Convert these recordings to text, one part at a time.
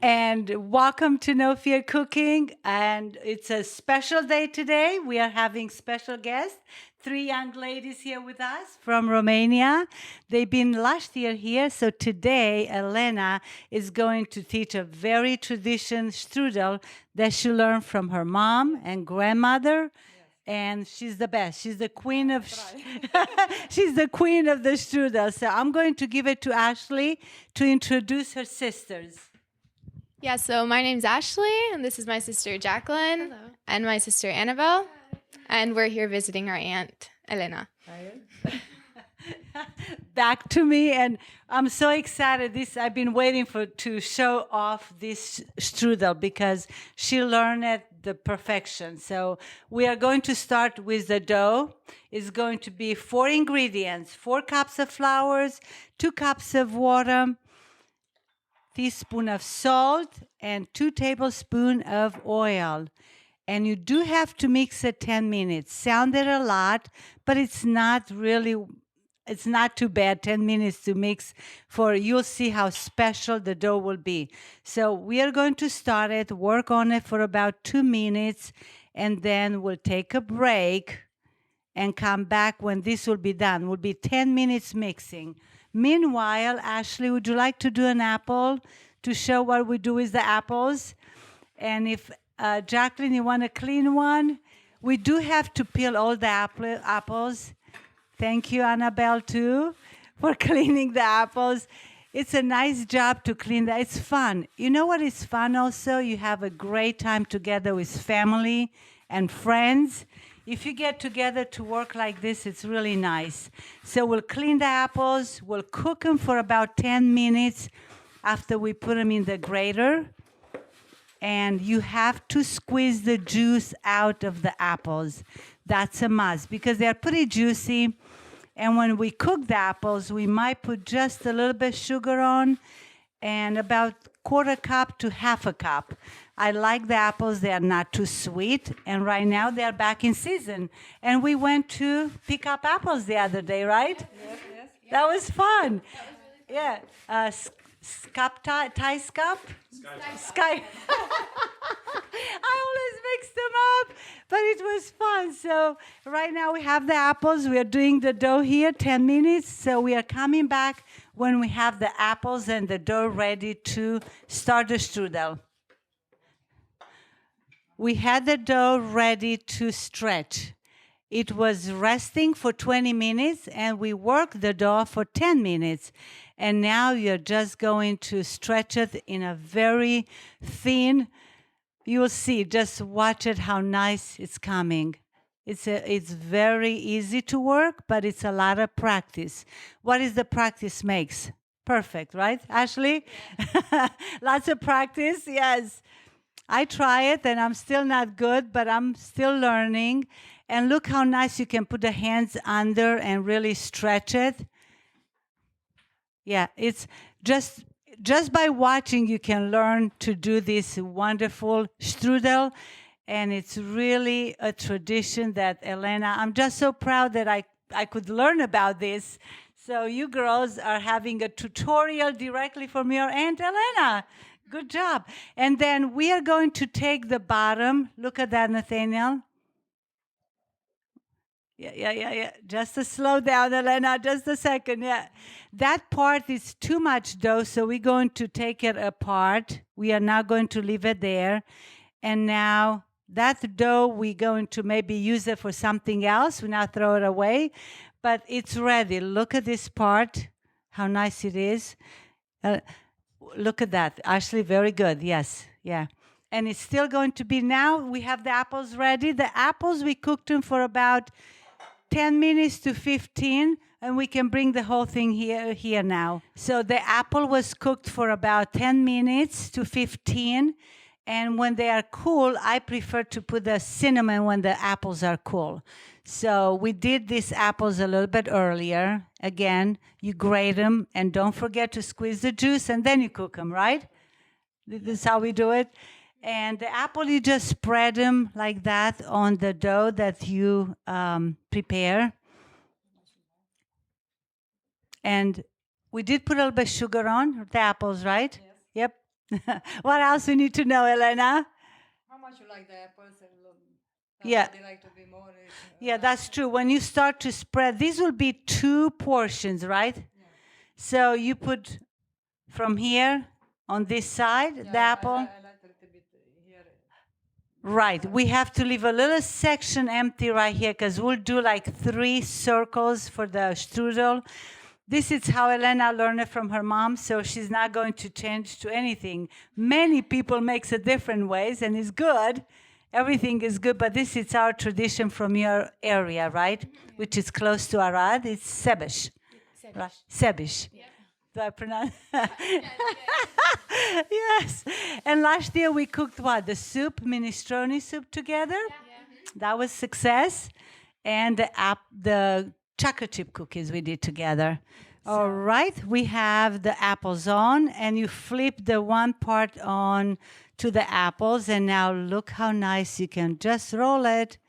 And welcome to No Fear Cooking. And it's a special day today. We are having special guests. Three young ladies here with us from Romania. They've been last year here. So today, Elena is going to teach a very traditional strudel that she learned from her mom and grandmother. And she's the best. She's the queen of she's the queen of the strudel. So I'm going to give it to Ashley to introduce her sisters. Yeah, so my name's Ashley, and this is my sister Jacqueline, and my sister Annabelle, and we're here visiting our aunt Elena. Back to me, and I'm so excited. I've been waiting to show off this strudel because she learned it the perfection. So we are going to start with the dough. It's going to be 4 ingredients: 4 cups of flours, 2 cups of water, teaspoon of salt, and 2 tablespoons of oil. And you do have to mix it 10 minutes. Sounded a lot, but it's not too bad. 10 minutes to mix you'll see how special the dough will be. So we are going to start it, work on it for about 2 minutes, and then we'll take a break and come back when this will be done. Will be 10 minutes mixing. Meanwhile, Ashley, would you like to do an apple to show what we do with the apples? And if Jacqueline, you want a clean one? We do have to peel all the apples. Thank you, Annabelle, too, for cleaning the apples. It's a nice job to clean that. It's fun. You know what is fun also? You have a great time together with family and friends. If you get together to work like this, it's really nice. So we'll clean the apples. We'll cook them for about 10 minutes after we put them in the grater. And you have to squeeze the juice out of the apples. That's a must because they're pretty juicy. And when we cook the apples, we might put just a little bit sugar on and about 1/4 cup to 1/2 cup. I like the apples. They are not too sweet. And right now they're back in season. And we went to pick up apples the other day, right? Yes. That was fun. Yeah. Thai scup? Sky. I always mix them up, but it was fun. So right now we have the apples. We are doing the dough here, 10 minutes. So we are coming back when we have the apples and the dough ready to start the strudel. We had the dough ready to stretch. It was resting for 20 minutes, and we worked the dough for 10 minutes. And now you're just going to stretch it in a very thin, you'll see, just watch it, how nice it's coming. It's very easy to work, but it's a lot of practice. What is the practice makes? Perfect, right, Ashley? Lots of practice, yes. I try it, and I'm still not good, but I'm still learning. And look how nice you can put the hands under and really stretch it. Yeah, it's just by watching you can learn to do this wonderful strudel. And it's really a tradition that Elena, I'm just so proud that I could learn about this. So you girls are having a tutorial directly from your Aunt Elena. Good job. And then we are going to take the bottom. Look at that, Nathaniel. Yeah. Just to slow down, Elena, just a second. Yeah. That part is too much dough, so we're going to take it apart. We are not going to leave it there. And now that dough, we're going to maybe use it for something else. We not throw it away, but it's ready. Look at this part, how nice it is. Look at that. Ashley, very good. Yes. Yeah. And it's still going to be now. We have the apples ready. The apples, we cooked them for about 10 minutes to 15, and we can bring the whole thing here now. So the apple was cooked for about 10 minutes to 15, and when they are cool, I prefer to put the cinnamon when the apples are cool. So we did these apples a little bit earlier. Again, you grate them, and don't forget to squeeze the juice, and then you cook them, right? This is how we do it. And the apple, you just spread them like that on the dough that you prepare. And we did put a little bit of sugar on the apples, right? Yes. Yep. What else we need to know, Elena? How much you like the apples and Yeah. they like to be more. Yeah, that's true. When you start to spread, these will be 2 portions, right? So you put from here on this side, the apple. I like a little bit here. Right. We have to leave a little section empty right here because we'll do like 3 circles for the strudel. This is how Elena learned it from her mom, so she's not going to change to anything. Many people makes it different ways, and it's good. Everything is good, but this is our tradition from your area, right? Which is close to Arad. It's Sebish. Right? Sebish. Yeah. Do I pronounce? Yes. And last year we cooked what? The soup, minestrone soup together. That was success. And the chocolate chip cookies we did together. All right. We have the apples on, and you flip the one part on to the apples. And now look how nice you can just roll it.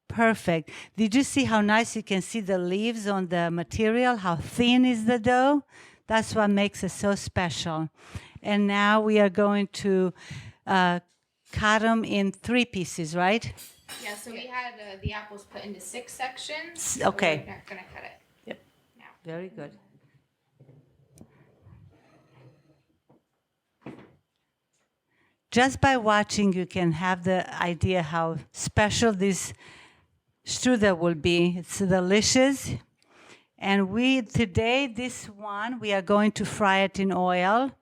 Perfect. Did you see how nice you can see the leaves on the material? How thin is the dough? That's what makes it so special. And now we are going to cut them in 3 pieces, right? Yeah, so we had the apples put into 6 sections. Okay. So we're not going to cut it. Yep. now. Very good. Just by watching, you can have the idea how special this strudel will be. It's delicious. And today, this one, we are going to fry it in oil.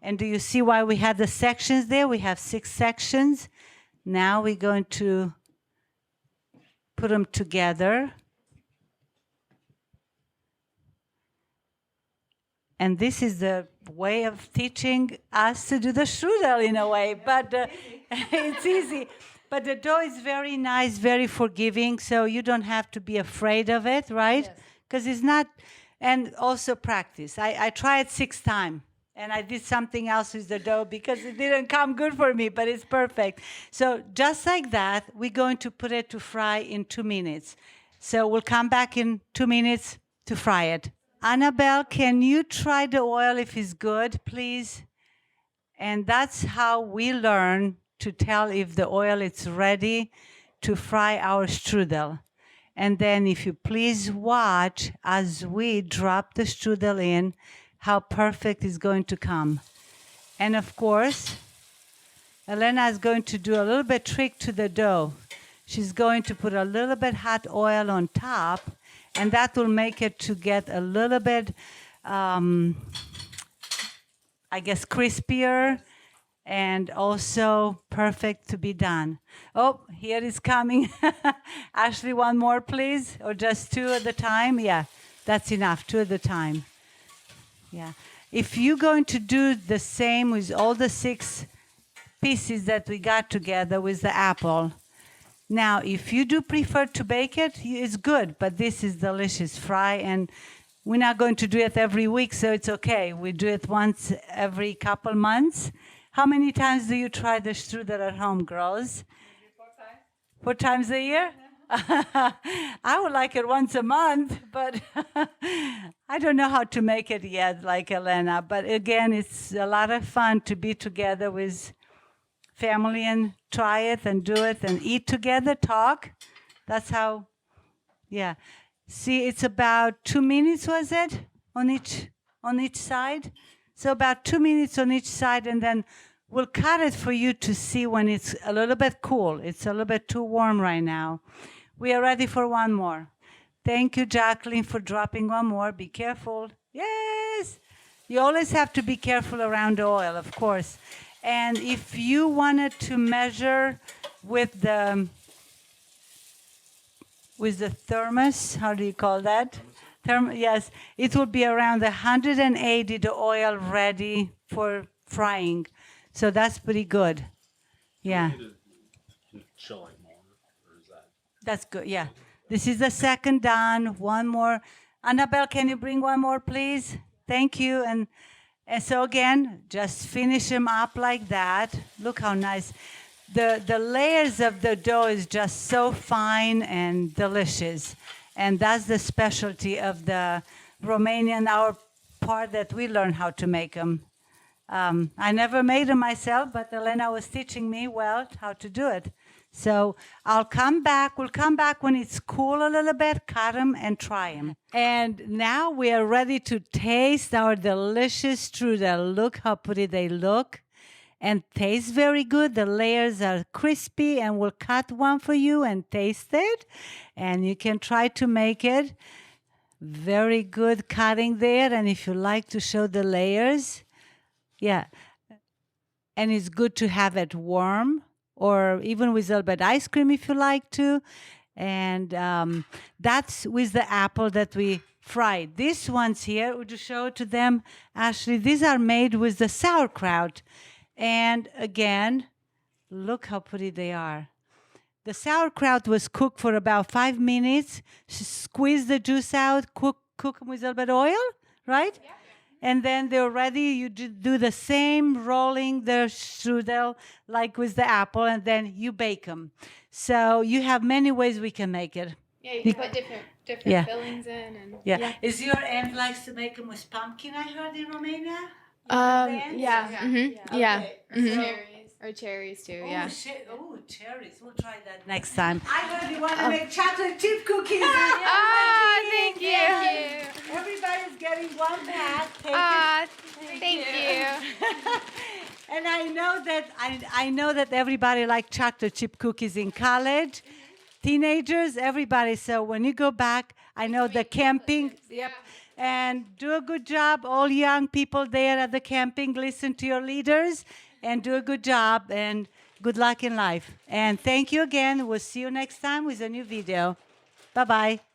And do you see why we have the sections there? We have 6 sections. Now we're going to put them together. And this is the way of teaching us to do the strudel in a way, but it's easy. But the dough is very nice, very forgiving, so you don't have to be afraid of it, right? Because it's not, and also practice. I tried 6 times, and I did something else with the dough because it didn't come good for me, but it's perfect. So just like that, we're going to put it to fry in 2 minutes. So we'll come back in 2 minutes to fry it. Annabelle, can you try the oil if it's good, please? And that's how we learn to tell if the oil is ready to fry our strudel. And then if you please watch as we drop the strudel in, how perfect it's going to come. And of course, Elena is going to do a little bit trick to the dough. She's going to put a little bit hot oil on top, and that will make it to get a little bit, I guess, crispier and also perfect to be done. Oh, here is coming. Ashley, one more, please, or just 2 at a time? Yeah, that's enough, 2 at a time. Yeah. If you're going to do the same with all the 6 pieces that we got together with the apple, now, if you do prefer to bake it, it's good, but this is delicious fry, and we're not going to do it every week, so it's okay. We do it once every couple months. How many times do you try the strudel at home, girls? Maybe 4 times. 4 times a year? I would like it once a month, but I don't know how to make it yet, like Elena. But again, it's a lot of fun to be together with family and try it and do it and eat together, talk. That's how, yeah. See, it's about 2 minutes, was it, on each side? So about 2 minutes on each side, and then we'll cut it for you to see when it's a little bit cool. It's a little bit too warm right now. We are ready for one more. Thank you, Jacqueline, for dropping one more. Be careful. Yes! You always have to be careful around the oil, of course. And if you wanted to measure with the thermos, how do you call that? Yes, it will be around 180, the oil ready for frying. So that's pretty good. Yeah. That's good, yeah. This is the second done. One more. Annabelle, can you bring one more, please? Thank you. And so again, just finish them up like that. Look how nice. The layers of the dough is just so fine and delicious. And that's the specialty of the Romanian, our part that we learn how to make them. I never made them myself, but Elena was teaching me well how to do it. So I'll come back. We'll come back when it's cool a little bit, cut them and try them. And now we are ready to taste our delicious strudel. Look how pretty they look and taste very good. The layers are crispy, and we'll cut one for you and taste it. And you can try to make it. Very good cutting there. And if you like to show the layers, yeah. And it's good to have it warm, or even with a little bit ice cream if you like to. And that's with the apple that we fried. These ones here, would you show it to them, Ashley? These are made with the sauerkraut. And again, look how pretty they are. The sauerkraut was cooked for about 5 minutes. Squeeze the juice out, cook them with a little bit of oil, right? Yeah. And then they're ready. You do the same, rolling the strudel like with the apple, and then you bake them. So you have many ways we can make it. Yeah, you can put different fillings in. And Yeah. Is your aunt likes to make them with pumpkin, I heard, in Romania? Yeah. Mm-hmm. Yeah. Okay. Mm-hmm. So- Or cherries too. Oh, Yeah. cherries. We'll try that next time. I heard you want to make chocolate chip cookies. Thank you. Everybody's getting one pack. Take it. Thank you. And I know that everybody likes chocolate chip cookies in college, teenagers, everybody. So when you go back, I know the camping. Yep. And do a good job, all young people there at the camping. Listen to your leaders and do a good job. And good luck in life. And thank you again. We'll see you next time with a new video. Bye-bye.